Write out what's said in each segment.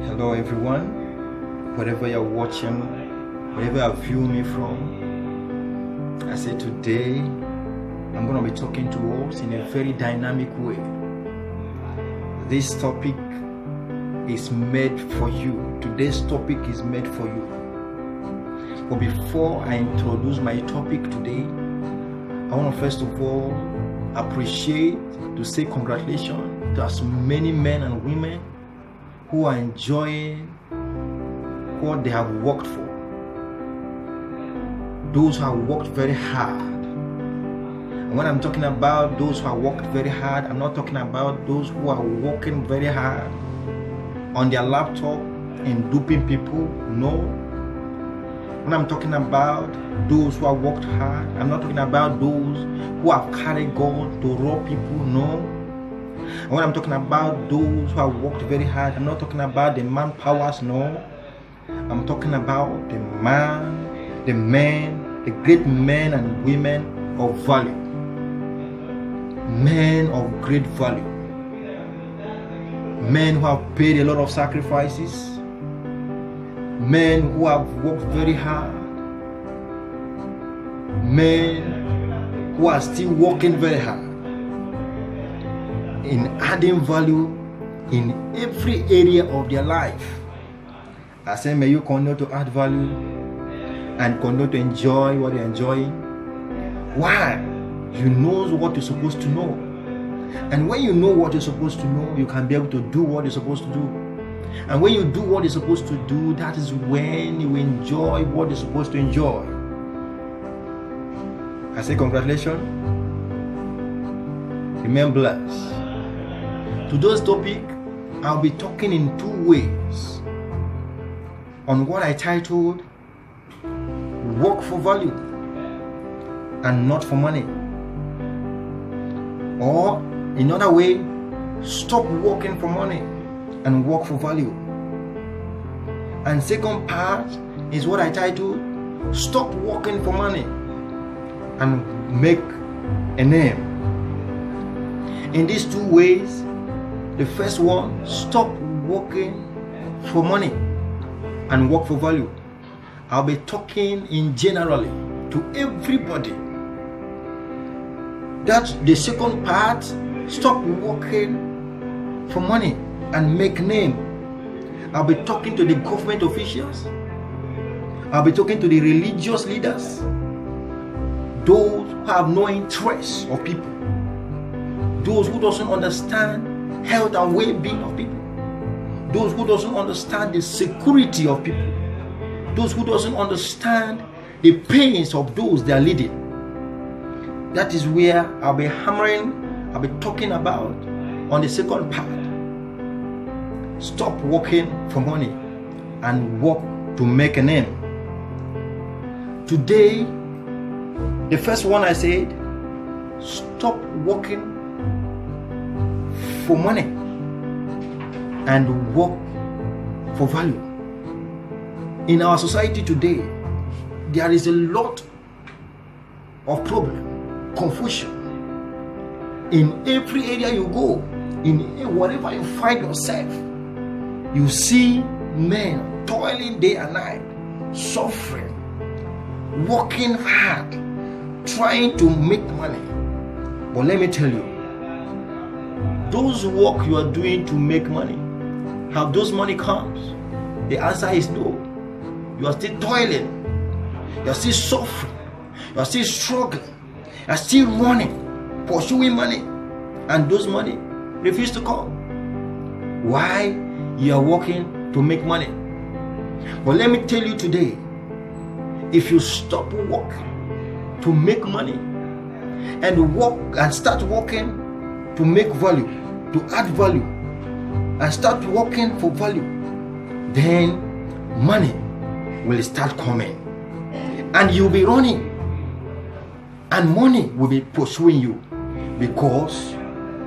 Hello everyone, wherever you're watching, wherever you're viewing me from. I say today I'm going to be talking to us in a very dynamic way. This topic is made for you. Today's topic is made for you. But before I introduce my topic today, I want to first of all appreciate to say congratulations to as many men and women who are enjoying what they have worked for. Those who have worked very hard. And when I'm talking about those who have worked very hard, I'm not talking about those who are working very hard on their laptop and duping people. No. When I'm talking about those who have worked hard, I'm not talking about those who have carried gun to rob people. No. And when I'm talking about those who have worked very hard, I'm not talking about the manpowers. No. I'm talking about the men, the great men and women of value. Men of great value. Men who have paid a lot of sacrifices. Men who have worked very hard. Men who are still working very hard in adding value in every area of their life. I say, may you continue to add value and continue to enjoy what you're enjoying. Why? You know what you're supposed to know. And when you know what you're supposed to know, you can be able to do what you're supposed to do. And when you do what you're supposed to do, that is when you enjoy what you're supposed to enjoy. I say congratulations. Remain blessed. Today's topic, I'll be talking in two ways on what I titled Work for Value and Not for Money. Or another way, stop working for money and work for value. And second part is what I titled Stop working for money and make a name. In these two ways, the first one, stop working for money and work for value. I'll be talking in generally to everybody. That's the second part, stop working for money and make name. I'll be talking to the government officials. I'll be talking to the religious leaders. Those who have no interest of people. Those who doesn't understand health and well-being of people. Those who doesn't understand the security of people. Those who doesn't understand the pains of those they are leading. That is where I'll be talking about on the second part. Stop working for money and work to make a name. Today, the first one I said, stop working for money and work for value. In our society today, there is a lot of problem, confusion. In every area you go, in wherever you find yourself, you see men toiling day and night, suffering, working hard, trying to make money. But let me tell you, those work you are doing to make money, how those money comes? The answer is no. You are still toiling. You are still suffering. You are still struggling. You are still running, pursuing money, and those money refuse to come. Why? You are working to make money. But let me tell you today, if you stop working to make money and work and start working to make value, to add value, and start working for value, then money will start coming and you'll be running and money will be pursuing you because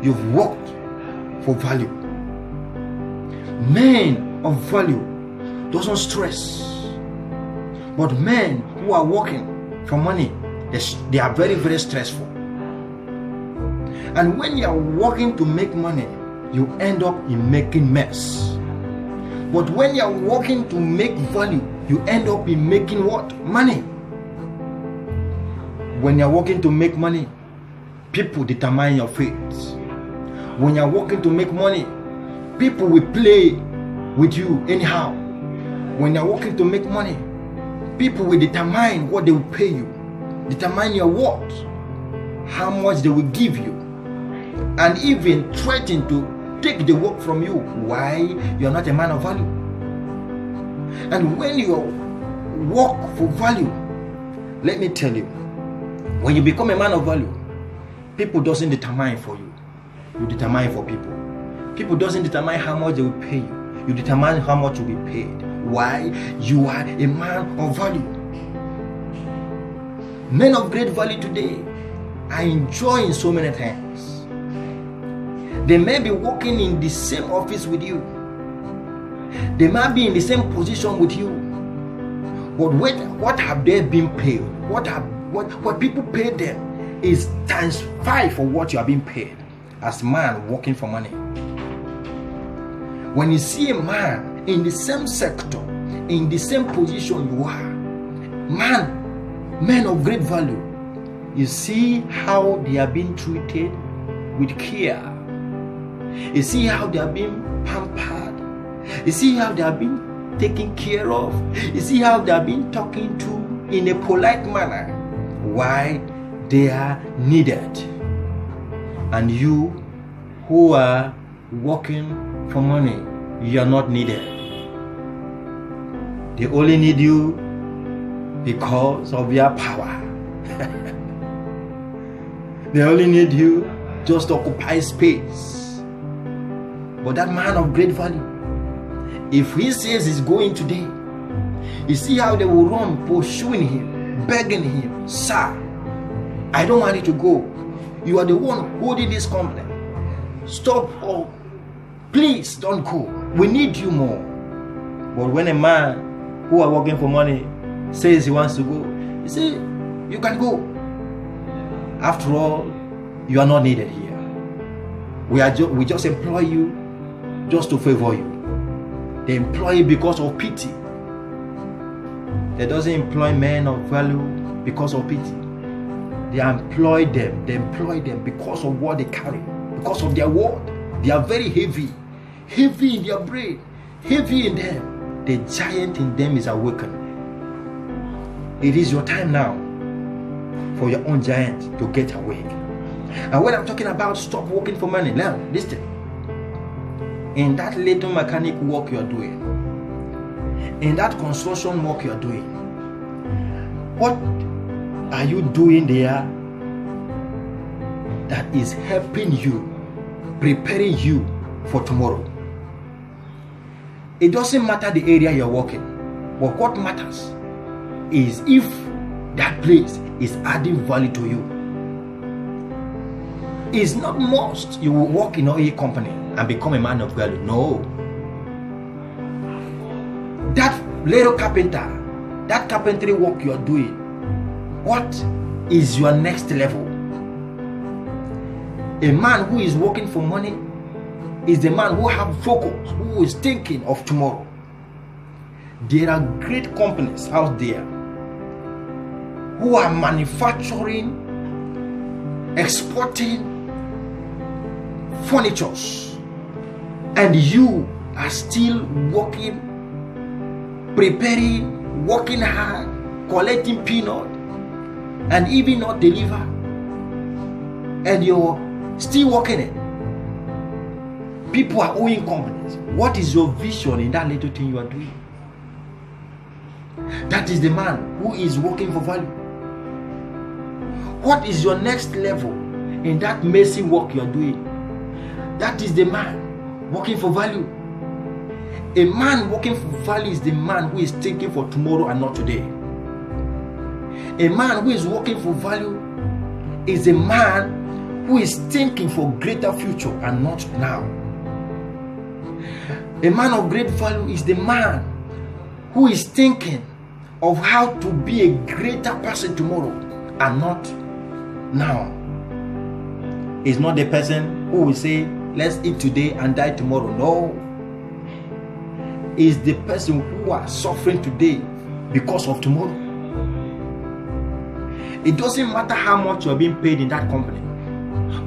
you've worked for value. Men of value doesn't stress, but men who are working for money, they are very, very stressful. And when you are working to make money, you end up in making mess. But when you are working to make value, you end up in making what? Money. When you are working to make money, people determine your fate. When you are working to make money, people will play with you anyhow. When you are working to make money, people will determine what they will pay you, determine your worth, how much they will give you, and even threaten to take the work from you. Why? You are not a man of value. And when you work for value, let me tell you, when you become a man of value, people doesn't determine for you. You determine for people. People doesn't determine how much they will pay you. You determine how much you will be paid. Why? You are a man of value. Men of great value today are enjoying so many things. They may be working in the same office with you. They might be in the same position with you. But what have they been paid? What people pay them is times 5 for what you are being paid as man working for money. When you see a man in the same sector, in the same position you are, men of great value, you see how they are being treated with care. You see how they are being pampered. You see how they are being taken care of. You see how they are being talking to in a polite manner. Why? They are needed. And you who are working for money, you are not needed. They only need you because of your power. They only need you just to occupy space. But that man of great value, if he says he's going today, you see how they will run pursuing him, begging him, sir, I don't want you to go. You are the one holding this company. Stop, or please don't go. We need you more. But when a man who are working for money says he wants to go, you say, you can go. After all, you are not needed here. We just employ you just to favor you. They employ you because of pity. They doesn't employ men of value because of pity. They employ them because of what they carry, because of their word. They are very heavy in their brain, heavy in them. The giant in them is awakened. It is your time now for your own giant to get awake. And when I'm talking about stop working for money, now listen. In that little mechanic work you are doing, in that construction work you are doing, what are you doing there that is helping you, preparing you for tomorrow? It doesn't matter the area you're working, but what matters is if that place is adding value to you. It's not must you will work in an oil company and become a man of value. No. That little carpenter, that carpentry work you are doing, what is your next level? A man who is working for money is the man who have focus, who is thinking of tomorrow. There are great companies out there who are manufacturing, exporting furnitures, and you are still working, preparing, working hard, collecting peanut, and even not deliver, and you're still working it. People are owing companies. What is your vision in that little thing you are doing? That is the man who is working for value. What is your next level in that messy work you are doing? That is the man working for value. A man working for value is the man who is thinking for tomorrow and not today. A man who is working for value is a man who is thinking for greater future and not now. A man of great value is the man who is thinking of how to be a greater person tomorrow and not now. It's not the person who will say, let's eat today and die tomorrow. No. is the person who are suffering today because of tomorrow. It doesn't matter how much you are being paid in that company,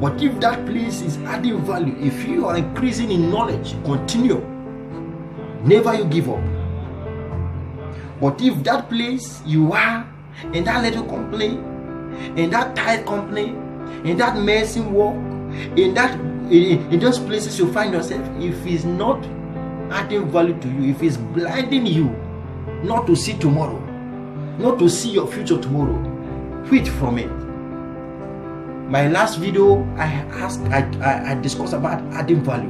but if that place is adding value, if you are increasing in knowledge, continue. Never you give up. But if that place you are in that little company, in that tight company, in that medicine work, in those places you find yourself, if it's not adding value to you, if it's blinding you not to see tomorrow, not to see your future tomorrow, quit from it. My last video, I discussed about adding value.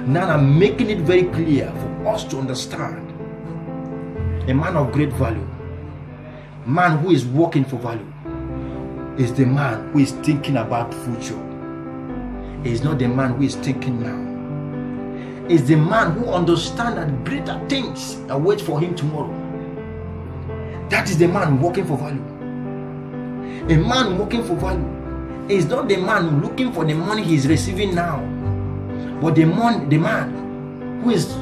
Now I'm making it very clear for us to understand. A man of great value, man who is working for value, is the man who is thinking about future. Is not the man who is thinking now. Is the man who understands that greater things await for him tomorrow. That is the man working for value. A man working for value is not the man looking for the money he is receiving now, but the man who is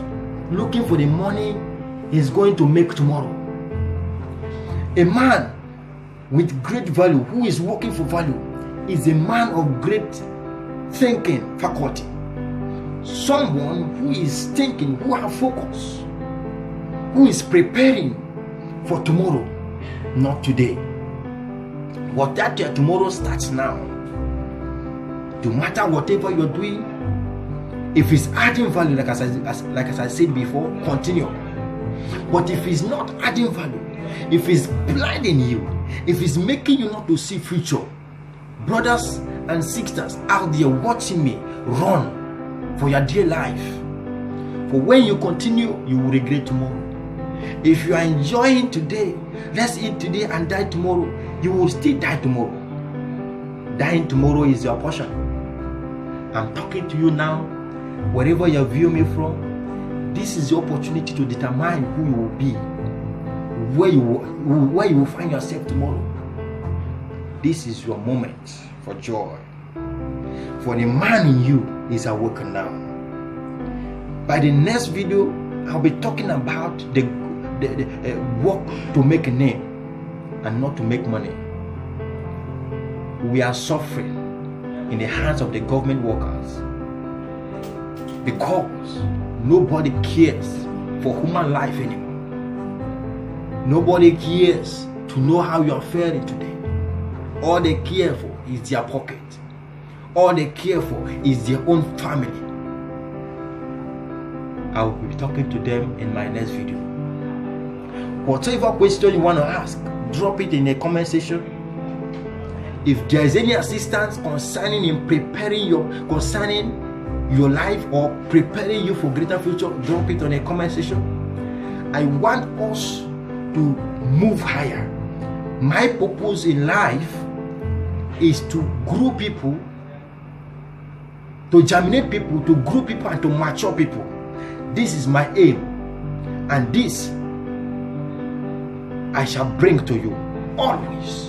looking for the money he is going to make tomorrow. A man with great value who is working for value is a man of great thinking faculty. Someone who is thinking, who has focus, who is preparing for tomorrow, not today. But that your tomorrow starts now. No matter whatever you're doing, if it's adding value, like as I said before, continue. But if it's not adding value, if it's blinding you, if it's making you not to see future, brothers and sisters out there watching me, run for your dear life. For when you continue, you will regret tomorrow. If you are enjoying today, let's eat today and die tomorrow, you will still die tomorrow. Dying tomorrow is your portion. I'm talking to you now, wherever you view me from. This is your opportunity to determine who you will be, where you will find yourself tomorrow. This is your moment for joy. For the man in you is awakened now. By the next video, I'll be talking about the work to make a name and not to make money. We are suffering in the hands of the government workers because nobody cares for human life anymore. Nobody cares to know how you are faring today. All they care for is their pocket. All they care for is their own family. I will be talking to them in my next video. Whatever question you want to ask, drop it in the comment section. If there is any assistance concerning your life or preparing you for greater future, drop it on the comment section. I want us to move higher. My purpose in life is to grow people, to germinate people, to grow people, and to mature people. This is my aim, and this I shall bring to you always.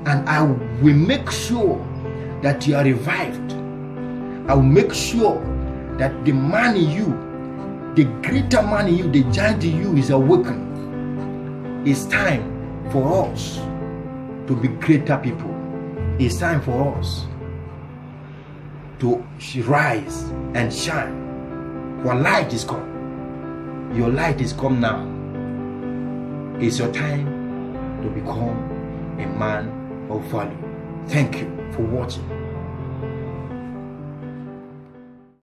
And I will make sure that you are revived. I will make sure that the man in you, the greater man in you, the giant in you is awakened. It's time for us to be greater people. It's time for us to rise and shine. For light is come. Your light is come now. It's your time to become a man of value. Thank you for watching.